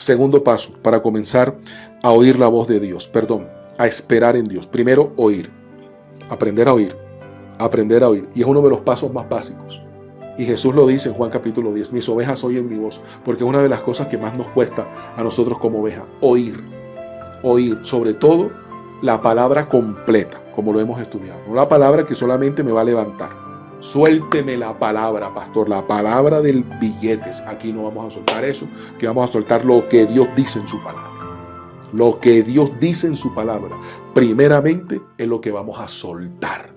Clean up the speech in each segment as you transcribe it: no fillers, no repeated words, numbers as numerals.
Segundo paso para comenzar a oír la voz de Dios. A esperar en Dios. Primero, oír. Aprender a oír. Aprender a oír. Y es uno de los pasos más básicos. Y Jesús lo dice en Juan capítulo 10. Mis ovejas oyen mi voz. Porque es una de las cosas que más nos cuesta a nosotros como ovejas. Oír. Oír. Sobre todo la palabra completa, como lo hemos estudiado. No la palabra que solamente me va a levantar. Suélteme la palabra, pastor. La palabra del billetes. Aquí no vamos a soltar eso. Que vamos a soltar lo que Dios dice en su palabra. Lo que Dios dice en su palabra. Primeramente es lo que vamos a soltar.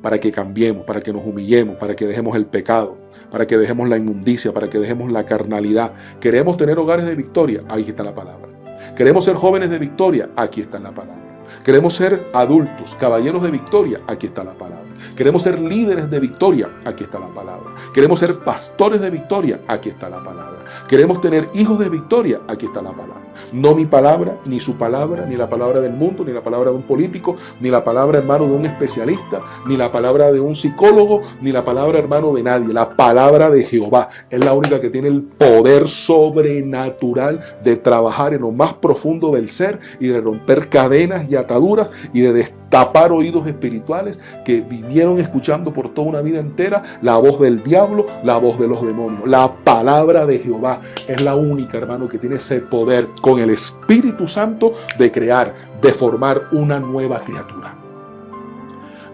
Para que cambiemos, para que nos humillemos, para que dejemos el pecado, para que dejemos la inmundicia, para que dejemos la carnalidad. ¿Queremos tener hogares de victoria? Ahí está la palabra. ¿Queremos ser jóvenes de victoria? Aquí está la palabra. ¿Queremos ser adultos, caballeros de victoria? Aquí está la palabra. ¿Queremos ser líderes de victoria? Aquí está la palabra. ¿Queremos ser pastores de victoria? Aquí está la palabra. ¿Queremos tener hijos de victoria? Aquí está la palabra. No mi palabra, ni su palabra, ni la palabra del mundo, ni la palabra de un político, ni la palabra, hermano, de un especialista, ni la palabra de un psicólogo, ni la palabra, hermano, de nadie. La palabra de Jehová es la única que tiene el poder sobrenatural de trabajar en lo más profundo del ser y de romper cadenas y ataduras y de destapar oídos espirituales que vivieron escuchando por toda una vida entera la voz del diablo, la voz de los demonios. La palabra de Jehová es la única, hermano, que tiene ese poder con el Espíritu Santo de crear, de formar una nueva criatura.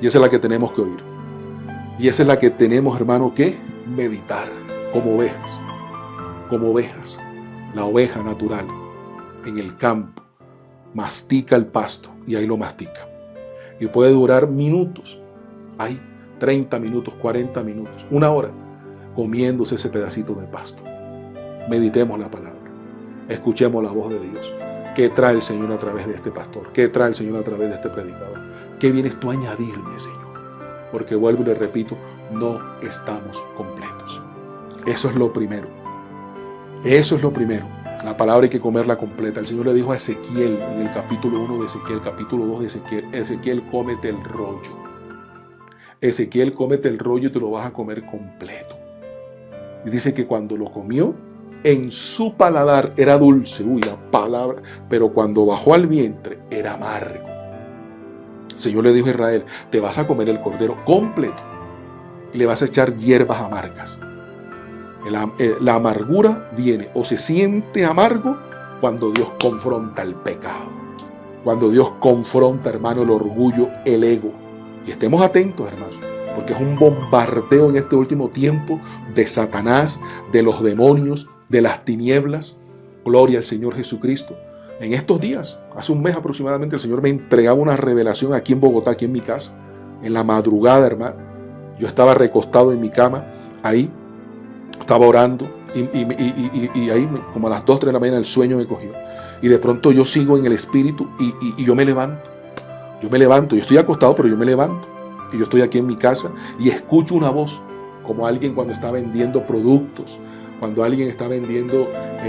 Y esa es la que tenemos que oír. Y esa es la que tenemos, hermano, que meditar como ovejas. Como ovejas. La oveja natural en el campo mastica el pasto y ahí lo mastica. Y puede durar minutos. Ahí, 30 minutos, 40 minutos, una hora, comiéndose ese pedacito de pasto. Meditemos la palabra. Escuchemos la voz de Dios. ¿Qué trae el Señor a través de este pastor? ¿Qué trae el Señor a través de este predicador? ¿Qué vienes tú a añadirme, Señor? Porque vuelvo y le repito, no estamos completos. Eso es lo primero. Eso es lo primero. La palabra hay que comerla completa. El Señor le dijo a Ezequiel en el capítulo 1 de Ezequiel, capítulo 2 de Ezequiel, Ezequiel, cómete el rollo. Ezequiel, cómete el rollo y te lo vas a comer completo. Y dice que cuando lo comió, en su paladar era dulce, la palabra, pero cuando bajó al vientre era amargo. El Señor le dijo a Israel, te vas a comer el cordero completo y le vas a echar hierbas amargas. La amargura viene o se siente amargo cuando Dios confronta el pecado, cuando Dios confronta, hermano, el orgullo, el ego. Y estemos atentos, hermano, porque es un bombardeo en este último tiempo de Satanás, de los demonios, de las tinieblas. Gloria al Señor Jesucristo. En estos días, hace un mes aproximadamente, el Señor me entregaba una revelación aquí en Bogotá, aquí en mi casa, en la madrugada, hermano. Yo estaba recostado en mi cama, ahí, estaba orando, y ahí, como a las 2, 3 de la mañana, el sueño me cogió. Y de pronto yo sigo en el espíritu y yo me levanto. Yo me levanto, yo estoy acostado, pero yo me levanto. Y yo estoy aquí en mi casa y escucho una voz, como alguien cuando está vendiendo productos, cuando alguien está vendiendo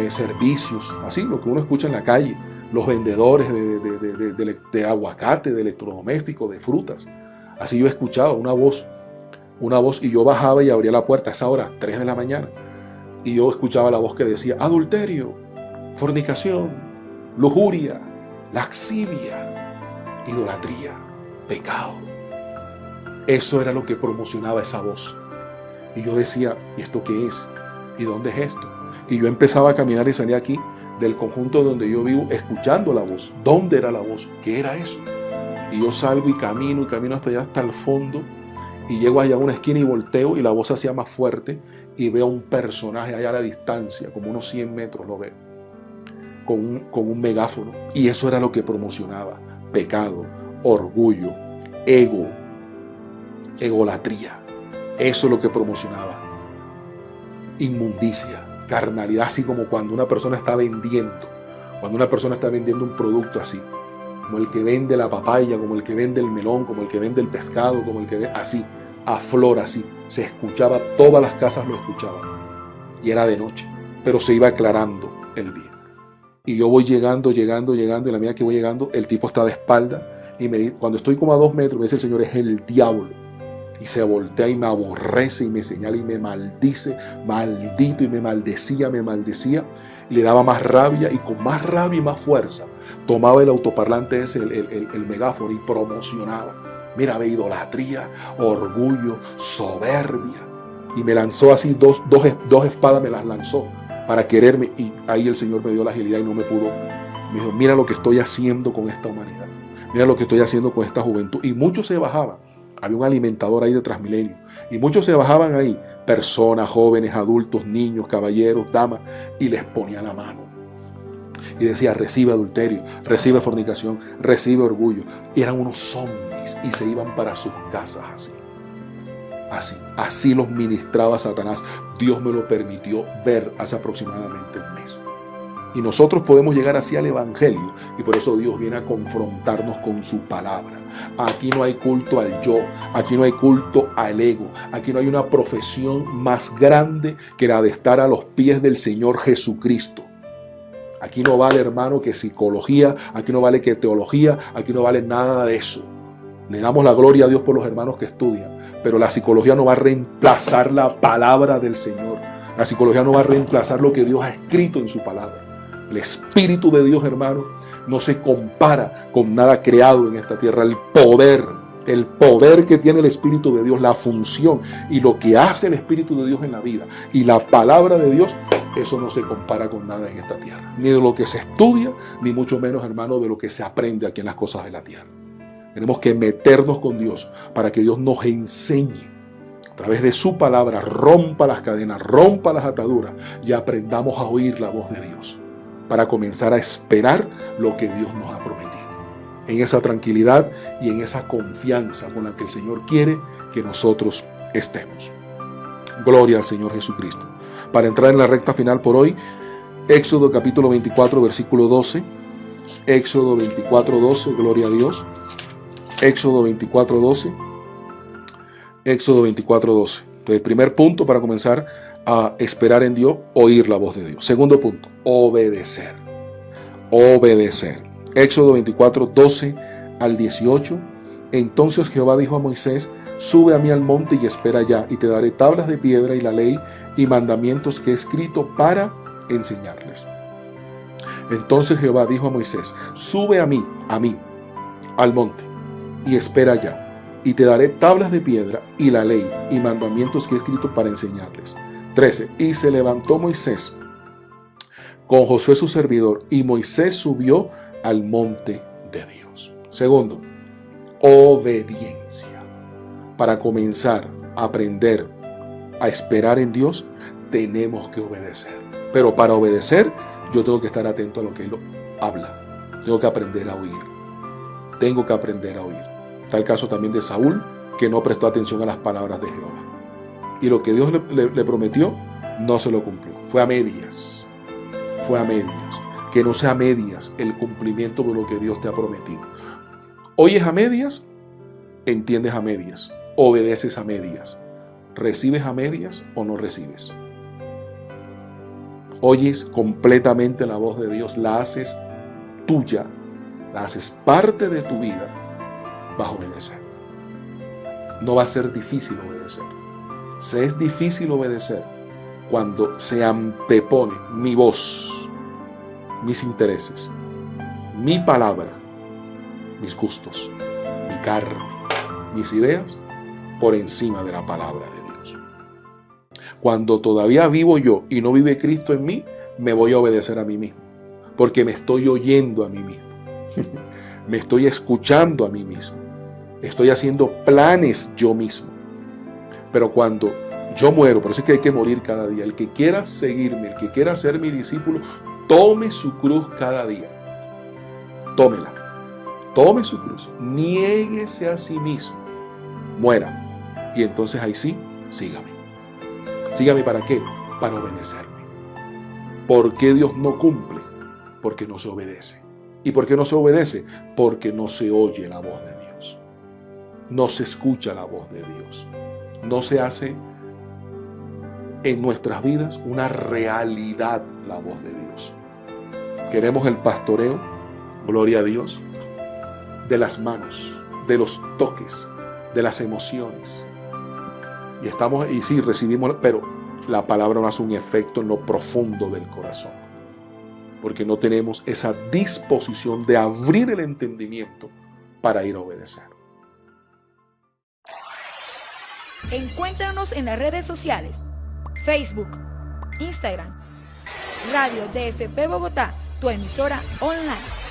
servicios, así, lo que uno escucha en la calle, los vendedores de aguacate, de electrodomésticos, de frutas. Así yo escuchaba una voz, y yo bajaba y abría la puerta a esa hora, 3 de la mañana, y yo escuchaba la voz que decía, adulterio, fornicación, lujuria, laxivia, idolatría, pecado. Eso era lo que promocionaba esa voz. Y yo decía, ¿y esto qué es? ¿Y dónde es esto? Y yo empezaba a caminar y salía aquí del conjunto donde yo vivo, escuchando la voz. ¿Dónde era la voz? ¿Qué era eso? Y yo salgo y camino hasta allá, hasta el fondo, y llego allá a una esquina y volteo, y la voz se hacía más fuerte, y veo un personaje allá a la distancia, como unos 100 metros lo veo, con un megáfono. Y eso era lo que promocionaba: pecado, orgullo, ego, egolatría. Eso es lo que promocionaba. Inmundicia, carnalidad, así como cuando una persona está vendiendo un producto así, como el que vende la papaya, como el que vende el melón, como el que vende el pescado, como el que vende, así, a flor, así. Se escuchaba, todas las casas lo escuchaban. Y era de noche, pero se iba aclarando el día. Y yo voy llegando, y a la medida que voy llegando, el tipo está de espalda, y cuando estoy como a 2 metros, me dice el Señor, es el diablo. Y se voltea y me aborrece y me señala y me maldice, maldito, y me maldecía. Y le daba más rabia, y con más rabia y más fuerza tomaba el autoparlante ese, el megáfono, y promocionaba. Mira, ve, idolatría, orgullo, soberbia. Y me lanzó así, dos espadas me las lanzó para quererme. Y ahí el Señor me dio la agilidad y no me pudo. Me dijo, mira lo que estoy haciendo con esta humanidad. Mira lo que estoy haciendo con esta juventud. Y muchos se bajaban. Había un alimentador ahí de Transmilenio. Y muchos se bajaban ahí. Personas, jóvenes, adultos, niños, caballeros, damas. Y les ponía la mano. Y decía, recibe adulterio, recibe fornicación, recibe orgullo. Y eran unos zombies. Y se iban para sus casas así. Así los ministraba Satanás. Dios me lo permitió ver hace aproximadamente un mes. Y nosotros podemos llegar así al Evangelio, y por eso Dios viene a confrontarnos con su palabra. Aquí no hay culto al yo, aquí no hay culto al ego, aquí no hay una profesión más grande que la de estar a los pies del Señor Jesucristo. Aquí no vale, hermano, que psicología, aquí no vale que teología, aquí no vale nada de eso. Le damos la gloria a Dios por los hermanos que estudian, pero la psicología no va a reemplazar la palabra del Señor. La psicología no va a reemplazar lo que Dios ha escrito en su palabra. El Espíritu de Dios, hermano, no se compara con nada creado en esta tierra. El poder que tiene el Espíritu de Dios, la función y lo que hace el Espíritu de Dios en la vida y la palabra de Dios, eso no se compara con nada en esta tierra. Ni de lo que se estudia, ni mucho menos, hermano, de lo que se aprende aquí en las cosas de la tierra. Tenemos que meternos con Dios para que Dios nos enseñe a través de su palabra, rompa las cadenas, rompa las ataduras y aprendamos a oír la voz de Dios, para comenzar a esperar lo que Dios nos ha prometido. En esa tranquilidad y en esa confianza con la que el Señor quiere que nosotros estemos. Gloria al Señor Jesucristo. Para entrar en la recta final por hoy, Éxodo capítulo 24, versículo 12. Éxodo 24, 12, gloria a Dios. Éxodo 24, 12. Éxodo 24, 12. Entonces, el primer punto para comenzar a esperar en Dios, oír la voz de Dios. Segundo punto, obedecer. Obedecer. Éxodo 24, 12 al 18. Entonces Jehová dijo a Moisés, sube a mí al monte y espera allá, y te daré tablas de piedra y la ley y mandamientos que he escrito para enseñarles. Entonces Jehová dijo a Moisés, sube a mí, al monte, y espera allá, y te daré tablas de piedra y la ley y mandamientos que he escrito para enseñarles. 13. Y se levantó Moisés con Josué su servidor, y Moisés subió al monte de Dios. Segundo, obediencia. Para comenzar a aprender a esperar en Dios, tenemos que obedecer. Pero para obedecer, yo tengo que estar atento a lo que Él habla. Tengo que aprender a oír. Tengo que aprender a oír. Está el caso también de Saúl, que no prestó atención a las palabras de Jehová. Y lo que Dios le prometió, no se lo cumplió. Fue a medias. Fue a medias. Que no sea a medias el cumplimiento de lo que Dios te ha prometido. Oyes a medias, entiendes a medias, obedeces a medias. ¿Recibes a medias o no recibes? Oyes completamente la voz de Dios, la haces tuya, la haces parte de tu vida, vas a obedecer. No va a ser difícil obedecer. Se es difícil obedecer cuando se antepone mi voz, mis intereses, mi palabra, mis gustos, mi carne, mis ideas, por encima de la palabra de Dios. Cuando todavía vivo yo y no vive Cristo en mí, me voy a obedecer a mí mismo, porque me estoy oyendo a mí mismo, me estoy escuchando a mí mismo, estoy haciendo planes yo mismo. Pero cuando yo muero, por eso es que hay que morir cada día. El que quiera seguirme, el que quiera ser mi discípulo, tome su cruz cada día. Tómela. Tome su cruz. Niéguese a sí mismo. Muera. Y entonces ahí sí, sígame. Sígame, ¿para qué? Para obedecerme. ¿Por qué Dios no cumple? Porque no se obedece. ¿Y por qué no se obedece? Porque no se oye la voz de Dios. No se escucha la voz de Dios. No se hace en nuestras vidas una realidad la voz de Dios. Queremos el pastoreo, gloria a Dios, de las manos, de los toques, de las emociones, Y sí, recibimos, pero la palabra no hace un efecto en lo profundo del corazón. Porque no tenemos esa disposición de abrir el entendimiento para ir a obedecer. Encuéntranos en las redes sociales, Facebook, Instagram, Radio DFP Bogotá, tu emisora online.